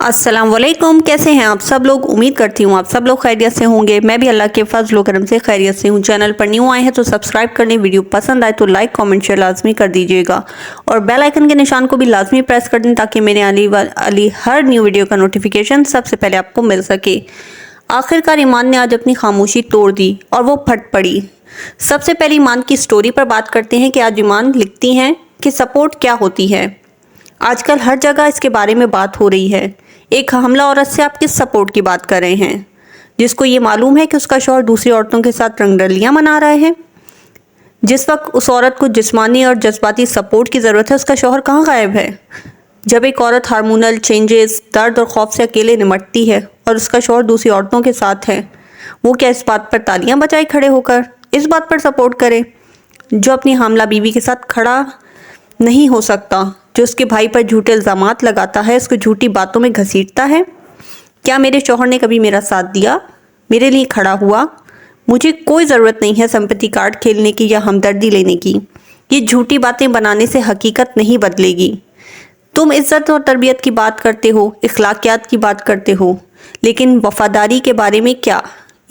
अस्सलाम वालेकुम। कैसे हैं आप सब लोग? उम्मीद करती हूँ आप सब लोग खैरियत से होंगे। मैं भी अल्लाह के फजल व करम से खैरियत से हूँ। चैनल पर न्यू आए हैं तो सब्सक्राइब करने, वीडियो पसंद आए तो लाइक कमेंट शेयर लाजमी कर दीजिएगा और बेल आइकन के निशान को भी लाजमी प्रेस कर दें ताकि मेरे आने हर न्यू वीडियो का नोटिफिकेशन सबसे पहले आपको मिल सके। आखिरकार ईमान ने आज अपनी खामोशी तोड़ दी और वो फट पड़ी। सबसे पहले ईमान की स्टोरी पर बात करते हैं कि आज ईमान लिखती हैं कि सपोर्ट क्या होती है। आजकल हर जगह इसके बारे में बात हो रही है। एक हमला औरत से आप किस सपोर्ट की बात कर रहे हैं, जिसको ये मालूम है कि उसका शौहर दूसरी औरतों के साथ रंगरलियां मना रहा है। जिस वक्त उस औरत को जिस्मानी और जज्बाती सपोर्ट की ज़रूरत है, उसका शौहर कहाँ गायब है। जब एक औरत हार्मोनल चेंजेस, दर्द और खौफ से अकेले निमटती है और उसका शौहर दूसरी औरतों के साथ है, वो क्या इस बात पर तालियां बजाए खड़े होकर इस बात पर सपोर्ट करे? जो अपनी हामला बीवी के साथ खड़ा नहीं हो सकता, जो उसके भाई पर झूठे इल्ज़ामात लगाता है, उसको झूठी बातों में घसीटता है। क्या मेरे शौहर ने कभी मेरा साथ दिया, मेरे लिए खड़ा हुआ? मुझे कोई ज़रूरत नहीं है सिंपैथी कार्ड खेलने की या हमदर्दी लेने की। ये झूठी बातें बनाने से हकीकत नहीं बदलेगी। तुम इज़्ज़त और तरबियत की बात करते हो, इखलाकियात की बात करते हो, लेकिन वफादारी के बारे में क्या,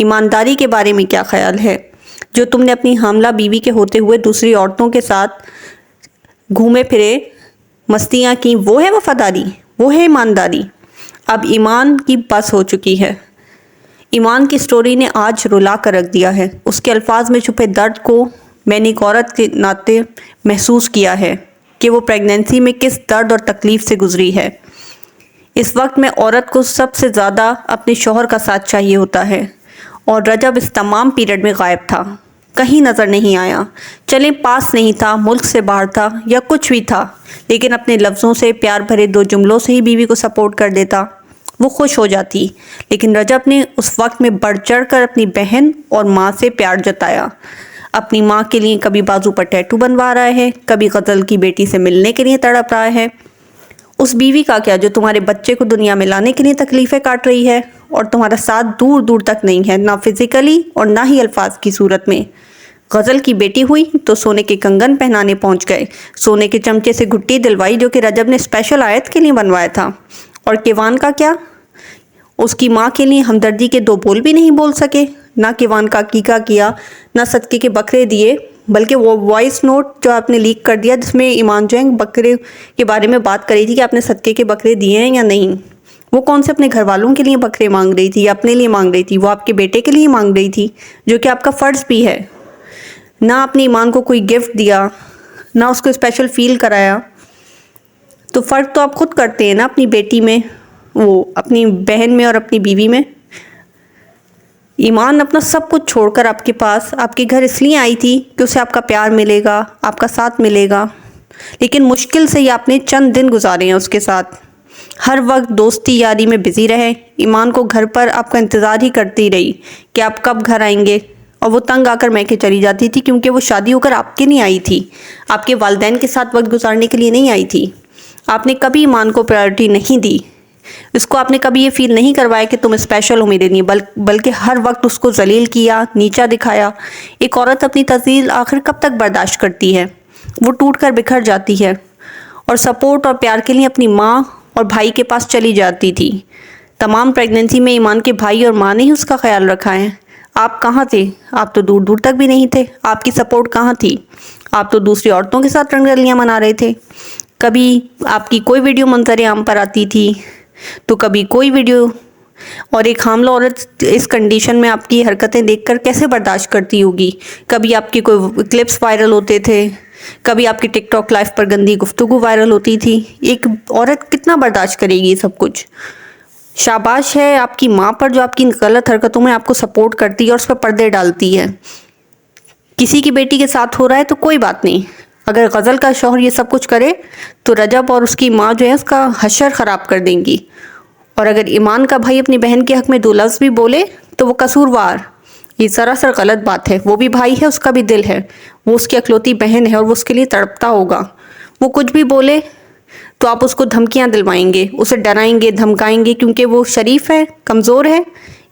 ईमानदारी के बारे में क्या ख्याल है? जो तुमने अपनी हामला बीवी के होते हुए दूसरी औरतों के साथ घूमे फिरे, मस्तियाँ की, वो है वफादारी, वो है ईमानदारी। अब ईमान की बस हो चुकी है। ईमान की स्टोरी ने आज रुला कर रख दिया है। उसके अल्फाज में छुपे दर्द को मैंने एक औरत के नाते महसूस किया है कि वो प्रेगनेंसी में किस दर्द और तकलीफ़ से गुजरी है। इस वक्त में औरत को सबसे ज़्यादा अपने शौहर का साथ चाहिए होता है और रजब इस तमाम पीरियड में गायब था, कहीं नज़र नहीं आया। चले पास नहीं था, मुल्क से बाहर था या कुछ भी था, लेकिन अपने लफ्ज़ों से, प्यार भरे दो जुमलों से ही बीवी को सपोर्ट कर देता, वो खुश हो जाती। लेकिन रजब ने उस वक्त में बढ़ चढ़ कर अपनी बहन और माँ से प्यार जताया। अपनी माँ के लिए कभी बाजू पर टैटू बनवा रहा है, कभी गज़ल की बेटी से मिलने के लिए तड़प रहा है। उस बीवी का क्या जो तुम्हारे बच्चे को दुनिया में लाने के लिए तकलीफ़ें काट रही है और तुम्हारा साथ दूर दूर तक नहीं है, ना फिज़िकली और ना ही अल्फाज की सूरत में। गज़ल की बेटी हुई तो सोने के कंगन पहनाने पहुंच गए, सोने के चमचे से घुट्टी दिलवाई जो कि रजब ने स्पेशल आयत के लिए बनवाया था। और किवान का क्या, उसकी माँ के लिए हमदर्दी के दो बोल भी नहीं बोल सके। ना किवान का अकीका किया, ना सदके के बकरे दिए, बल्कि वो वॉइस नोट जो आपने लीक कर दिया जिसमें ईमान जो है बकरे के बारे में बात करी थी कि आपने सदके के बकरे दिए हैं या नहीं। वो कौन से अपने घर वालों के लिए बकरे मांग रही थी या अपने लिए मांग रही थी? वो आपके बेटे के लिए मांग रही थी, जो कि आपका फ़र्ज़ भी है। ना अपनी ईमान को कोई गिफ्ट दिया, ना उसको स्पेशल फील कराया। तो फ़र्क तो आप खुद करते हैं ना अपनी बेटी में, वो अपनी बहन में और अपनी बीवी में। ईमान अपना सब कुछ छोड़कर आपके पास, आपके घर इसलिए आई थी कि उसे आपका प्यार मिलेगा, आपका साथ मिलेगा। लेकिन मुश्किल से ही आपने चंद दिन गुजारे हैं उसके साथ। हर वक्त दोस्ती यारी में बिज़ी रहे। ईमान को घर पर आपका इंतज़ार ही करती रही कि आप कब घर आएंगे, और वो तंग आकर मैके चली जाती थी क्योंकि वो शादी होकर आपके लिए आई थी, आपके वालिदैन के साथ वक्त गुजारने के लिए नहीं आई थी। आपने कभी ईमान को प्रायोरिटी नहीं दी, इसको आपने कभी ये फील नहीं करवाया कि तुम स्पेशल हो मेरे लिए, बल्कि हर वक्त उसको जलील किया, नीचा दिखाया। एक औरत अपनी तज़लील आखिर कब तक बर्दाश्त करती है? वो टूट कर बिखर जाती है और सपोर्ट और प्यार के लिए अपनी माँ और भाई के पास चली जाती थी। तमाम प्रेगनेंसी में ईमान के भाई और माँ ने ही उसका ख्याल रखा है। आप कहाँ थे? आप तो दूर दूर तक भी नहीं थे। आपकी सपोर्ट कहाँ थी? आप तो दूसरी औरतों के साथ रंगरलियां मना रहे थे। कभी आपकी कोई वीडियो मंजर आम पर आती थी तो कभी कोई वीडियो। और एक हामला औरत इस कंडीशन में आपकी हरकतें देखकर कैसे बर्दाश्त करती होगी? कभी आपके कोई क्लिप्स वायरल होते थे, कभी आपकी टिकटॉक लाइव पर गंदी गुफ्तगू वायरल होती थी। एक औरत कितना बर्दाश्त करेगी ये सब कुछ? शाबाश है आपकी माँ पर जो आपकी गलत हरकतों में आपको सपोर्ट करती है और उस पर पर्दे डालती है। किसी की बेटी के साथ हो रहा है तो कोई बात नहीं, अगर गज़ल का शौहर ये सब कुछ करे तो रजब और उसकी माँ जो है उसका हशर ख़राब कर देंगी। और अगर ईमान का भाई अपनी बहन के हक़ में दो लफ्ज़ भी बोले तो वो कसूरवार। ये सरासर गलत बात है। वो भी भाई है, उसका भी दिल है, वो उसकी अकलौती बहन है और वो उसके लिए तड़पता होगा। वो कुछ भी बोले तो आप उसको धमकियां दिलवाएंगे, उसे डराएंगे, धमकाएंगे क्योंकि वो शरीफ है, कमज़ोर है।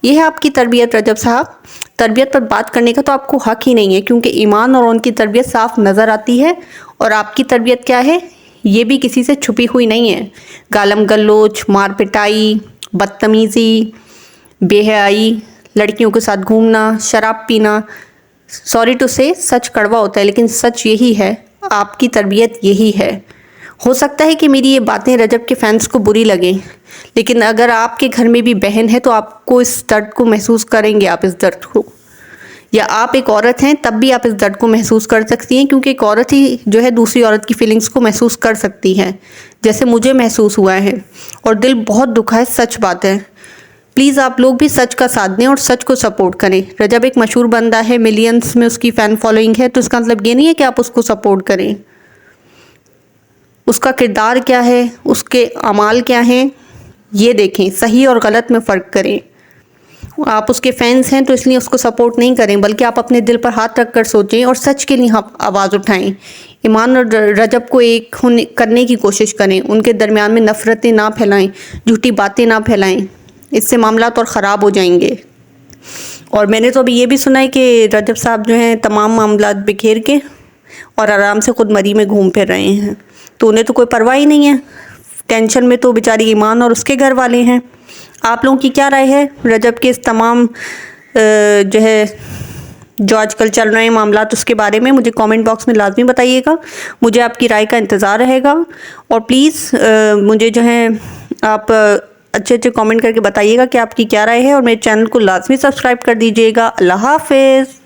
ये है आपकी तरबियत रजब साहब। तरबियत पर बात करने का तो आपको हक़ ही नहीं है क्योंकि ईमान और उनकी तरबियत साफ नज़र आती है। और आपकी तरबियत क्या है? یہ بھی کسی سے چھپی ہوئی نہیں ہے. گالم گلوچ، مار پٹائی، بدتمیزی، بے حیائی، لڑکیوں کے ساتھ گھومنا، شراب پینا. سوری ٹو سے سچ کڑوا ہوتا ہے لیکن سچ یہی ہے، آپ کی تربیت یہی ہے. ہو سکتا ہے کہ میری یہ باتیں رجب کے فینس کو بری لگیں، لیکن اگر آپ کے گھر میں بھی بہن ہے تو آپ کو اس درد کو محسوس کریں گے. آپ اس درد کو، یا آپ ایک عورت ہیں تب بھی آپ اس درد کو محسوس کر سکتی ہیں، کیونکہ ایک عورت ہی جو ہے دوسری عورت کی فیلنگز کو محسوس کر سکتی ہے، جیسے مجھے محسوس ہوا ہے اور دل بہت دکھا ہے. سچ بات ہے. پلیز آپ لوگ بھی سچ کا ساتھ دیں اور سچ کو سپورٹ کریں. رجب ایک مشہور بندہ ہے، ملینز میں اس کی فین فالوئنگ ہے، تو اس کا مطلب یہ نہیں ہے کہ آپ اس کو سپورٹ کریں. اس کا کردار کیا ہے، اس کے اعمال کیا ہیں، یہ دیکھیں. صحیح اور غلط میں فرق کریں. آپ اس کے فینس ہیں تو اس لیے اس کو سپورٹ نہیں کریں، بلکہ آپ اپنے دل پر ہاتھ رکھ کر سوچیں اور سچ کے لیے آواز اٹھائیں. ایمان اور رجب کو ایک کرنے کی کوشش کریں. ان کے درمیان میں نفرتیں نہ پھیلائیں، جھوٹی باتیں نہ پھیلائیں. اس سے معاملات اور خراب ہو جائیں گے. اور میں نے تو ابھی یہ بھی سنا ہے کہ رجب صاحب جو ہیں تمام معاملات بکھیر کے اور آرام سے خود مری میں گھوم پھر رہے ہیں، تو انہیں تو کوئی پرواہ ہی نہیں ہے. ٹینشن میں تو بیچاری ایمان اور اس کے گھر والے ہیں. آپ لوگوں کی کیا رائے ہے رجب کے اس تمام جو ہے جو آج کل چل رہے ہیں معاملات، اس کے بارے میں مجھے کامنٹ باکس میں لازمی بتائیے گا. مجھے آپ کی رائے کا انتظار رہے گا. اور پلیز مجھے جو ہے آپ اچھے کامنٹ کر کے بتائیے گا کہ آپ کی کیا رائے ہے، اور میرے چینل کو لازمی سبسکرائب کر دیجیے گا. اللہ حافظ.